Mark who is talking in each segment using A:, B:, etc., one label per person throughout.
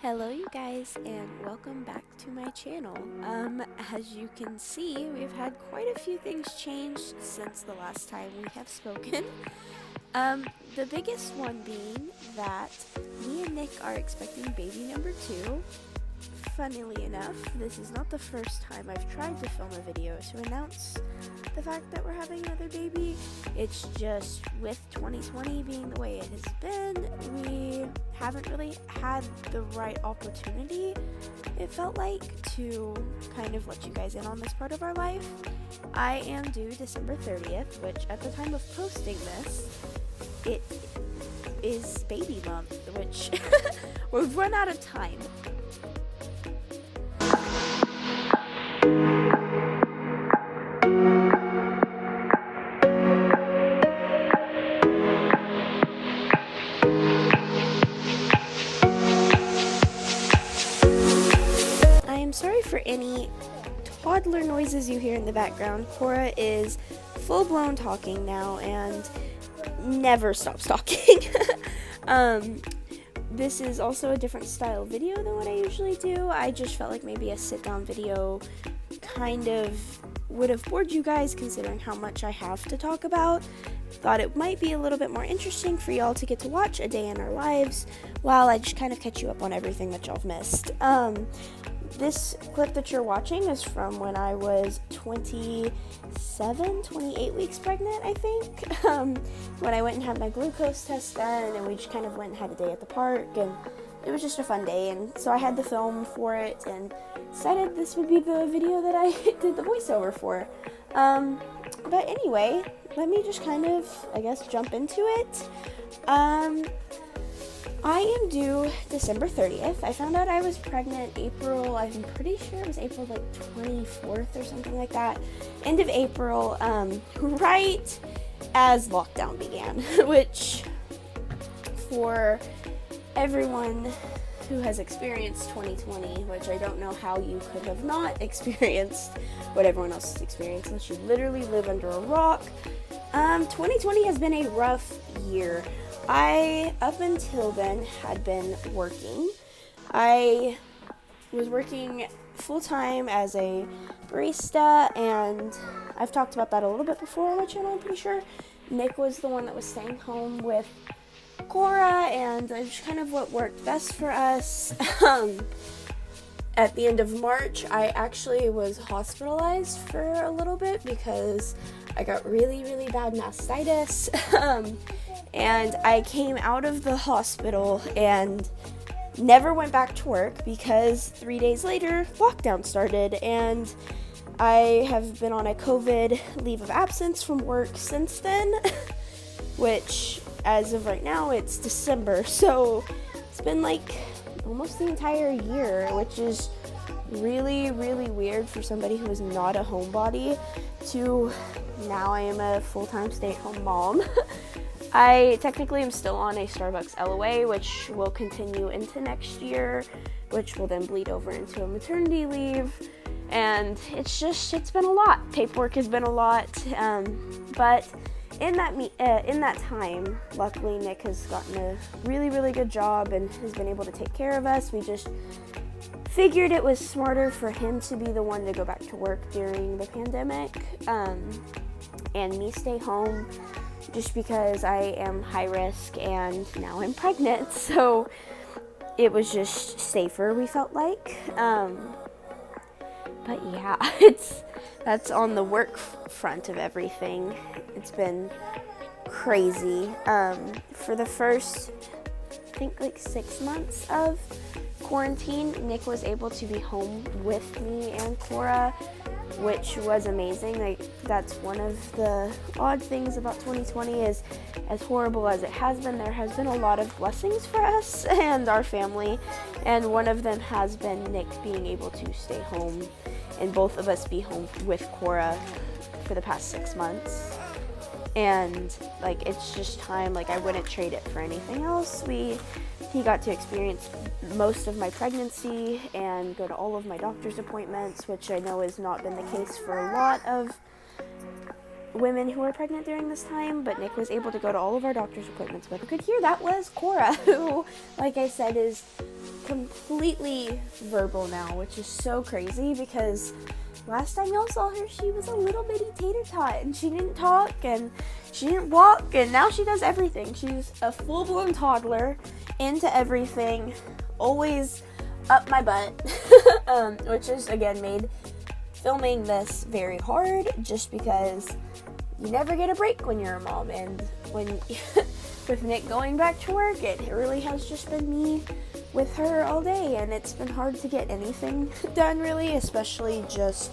A: Hello you guys and welcome back to my channel. As you can see, we've had quite a few things change since the last time we have spoken. The biggest one being that me and Nick are expecting baby number 2. Funnily enough, this is not the first time I've tried to film a video to announce the fact that we're having another baby. It's just with 2020 being the way it has been, we haven't really had the right opportunity, it felt like, to kind of let you guys in on this part of our life. I am due December 30th, which at the time of posting this, it is baby month, which we've run out of time. I am sorry for any toddler noises you hear in the background. Cora is full-blown talking now and never stops talking. This is also a different style video than what I usually do. I just felt like maybe a sit-down video kind of would have bored you guys considering how much I have to talk about. Thought it might be a little bit more interesting for y'all to get to watch a day in our lives while I just kind of catch you up on everything that y'all have missed. This clip that you're watching is from when I was 28 weeks pregnant, I think. When I went and had my glucose test done, and we just kind of went and had a day at the park, and it was just a fun day, and so I had the film for it, and decided this would be the video that I did the voiceover for. But anyway, let me just kind of, I guess, jump into it. I am due December 30th. I found out I was pregnant April, I'm pretty sure it was April like 24th or something like that. End of April, right as lockdown began, which for everyone who has experienced 2020, which I don't know how you could have not experienced what everyone else has experienced unless you literally live under a rock. 2020 has been a rough year. I, up until then, had been working. I was working full-time as a barista, and I've talked about that a little bit before on my channel, I'm pretty sure. Nick was the one that was staying home with Cora, and it's just kind of what worked best for us. At the end of March, I actually was hospitalized for a little bit because I got really, really bad mastitis. And I came out of the hospital and never went back to work because 3 days later, lockdown started, and I have been on a COVID leave of absence from work since then, which, as of right now, it's December, so it's been like almost the entire year, which is really, really weird for somebody who is not a homebody to now I am a full-time stay-at-home mom. I technically am still on a Starbucks LOA, which will continue into next year, which will then bleed over into a maternity leave, and it's been a lot. Paperwork has been a lot, but in that time, luckily Nick has gotten a really, really good job and has been able to take care of us. We just figured it was smarter for him to be the one to go back to work during the pandemic, and me stay home just because I am high risk and now I'm pregnant, so it was just safer, we felt like. But yeah, that's on the work front of everything. It's been crazy. For the first, I think, like 6 months of quarantine, Nick was able to be home with me and Cora, which was amazing. Like, that's one of the odd things about 2020 is, as horrible as it has been, there has been a lot of blessings for us and our family, and one of them has been Nick being able to stay home and both of us be home with Cora for the past 6 months. And like, it's just time. Like, I wouldn't trade it for anything else. He got to experience most of my pregnancy and go to all of my doctor's appointments, which I know has not been the case for a lot of women who are pregnant during this time, but Nick was able to go to all of our doctor's appointments with. You could hear that was Cora, who, like I said, is completely verbal now, which is so crazy because last time y'all saw her, she was a little bitty tater tot and she didn't talk and she didn't walk, and now she does everything. She's a full-blown toddler, into everything, always up my butt, which is again made filming this very hard just because you never get a break when you're a mom. And when with Nick going back to work, it really has just been me with her all day, and it's been hard to get anything done really, especially just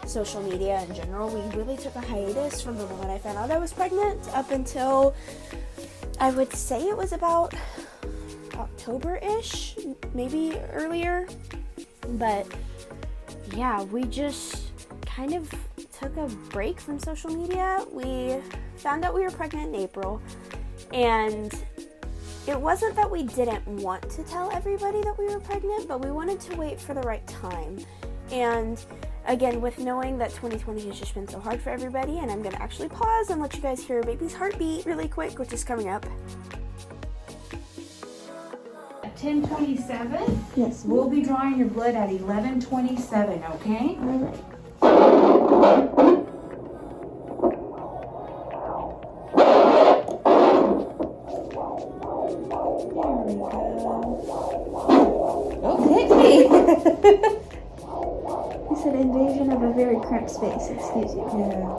A: social media in general. We really took a hiatus from the moment I found out I was pregnant up until I would say it was about October-ish, maybe earlier. But yeah, we just kind of took a break from social media. We found out we were pregnant in April, and it wasn't that we didn't want to tell everybody that we were pregnant, but we wanted to wait for the right time. And again, with knowing that 2020 has just been so hard for everybody, and I'm going to actually pause and let you guys hear baby's heartbeat really quick, which is coming up.
B: 10:27.
A: Yes.
B: We'll be drawing your blood at 11:27, okay?
A: All right.
B: Okay.
C: You said invasion of a very cramped space, excuse you.
B: Yeah.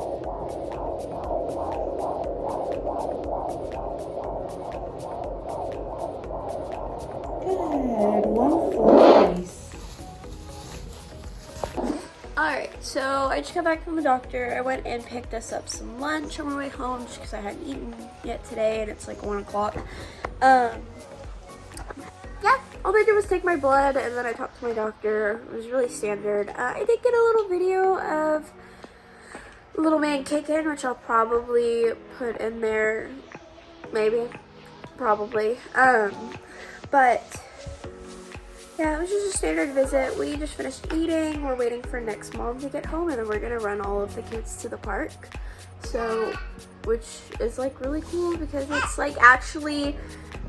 B: Good. 1 please.
A: Alright, so I just got back from the doctor. I went and picked us up some lunch on my way home just because I hadn't eaten yet today and it's like 1 o'clock. Yeah, all they did was take my blood and then I talked to my doctor. It was really standard. I did get a little video of little man kicking, which I'll probably put in there. Maybe. Probably. But yeah, it was just a standard visit. We just finished eating. We're waiting for Nick's mom to get home, and then we're gonna run all of the kids to the park. So, which is like really cool because it's like actually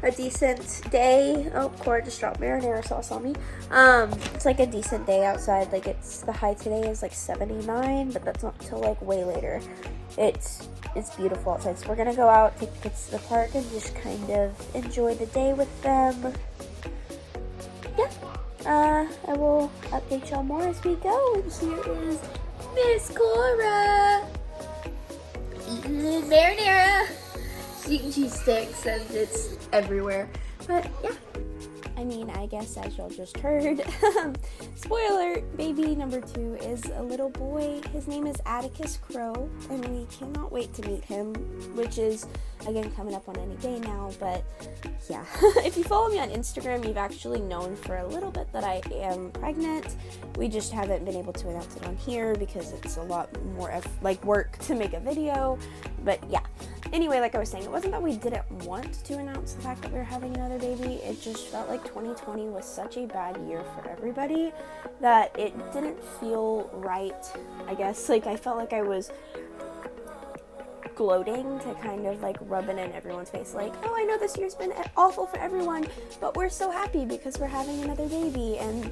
A: a decent day. Oh, Cora just dropped marinara sauce on me. It's like a decent day outside. Like the high today is like 79, but that's not till like way later. It's beautiful outside. So we're gonna go out, take the kids to the park, and just kind of enjoy the day with them. Yeah, I will update y'all more as we go. And here is Miss Cora eating the marinara. She's eating cheese sticks and it's everywhere. But yeah, I mean, I guess as y'all just heard, spoiler, baby number 2 is a little boy. His name is Atticus Crow, and we cannot wait to meet him, which is, again, coming up on any day now. But yeah, if you follow me on Instagram, you've actually known for a little bit that I am pregnant. We just haven't been able to announce it on here because it's a lot more work to make a video. But yeah. Anyway, like I was saying, it wasn't that we didn't want to announce the fact that we were having another baby. It just felt like 2020 was such a bad year for everybody that it didn't feel right, I guess. Like, I felt like I was gloating to kind of like rub it in everyone's face. Like, oh, I know this year's been awful for everyone, but we're so happy because we're having another baby. And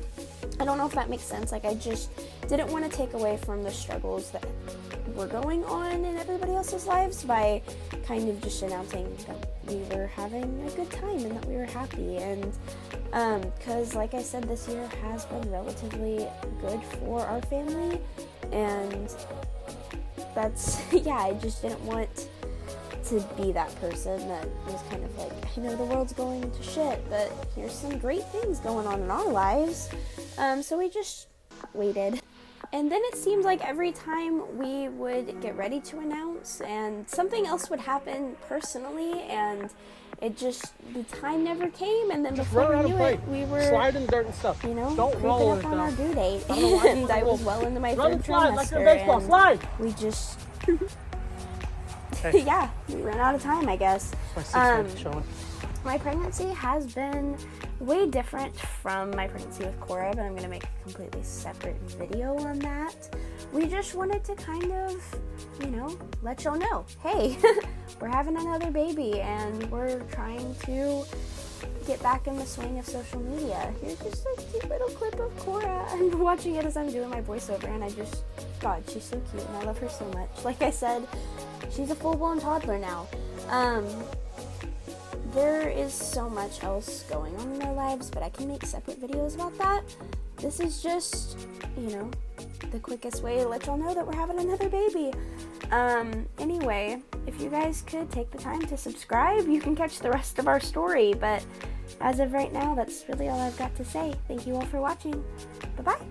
A: I don't know if that makes sense. Like, I just didn't want to take away from the struggles that were going on in everybody else's lives by kind of just announcing that we were having a good time and that we were happy. And because like I said, this year has been relatively good for our family, and that's yeah, I just didn't want to be that person that was kind of like, I know the world's going to shit, but here's some great things going on in our lives. So we just waited. And then it seemed like every time we would get ready to announce and something else would happen personally, and it just, the time never came, and then before we knew it, we were
D: slide in the dirt and stuff.
A: You know,
D: don't roll
A: creeping up on our due date,
D: I
A: and I was well into my
D: run
A: third
D: and slide
A: trimester,
D: like you're a baseball.
A: and
D: Slide.
A: we just,
D: Hey.
A: yeah, we ran out of time, I guess.
D: My 6 months showing.
A: My pregnancy has been way different from my pregnancy with Cora, but I'm going to make a completely separate video on that. We just wanted to kind of, you know, let y'all know, hey, we're having another baby and we're trying to get back in the swing of social media. Here's just a cute little clip of Cora. I'm watching it as I'm doing my voiceover, and God, she's so cute, and I love her so much. Like I said, she's a full-blown toddler now. There is so much else going on in our lives, but I can make separate videos about that. This is just, the quickest way to let y'all know that we're having another baby. Anyway, if you guys could take the time to subscribe, you can catch the rest of our story. But as of right now, that's really all I've got to say. Thank you all for watching. Bye-bye.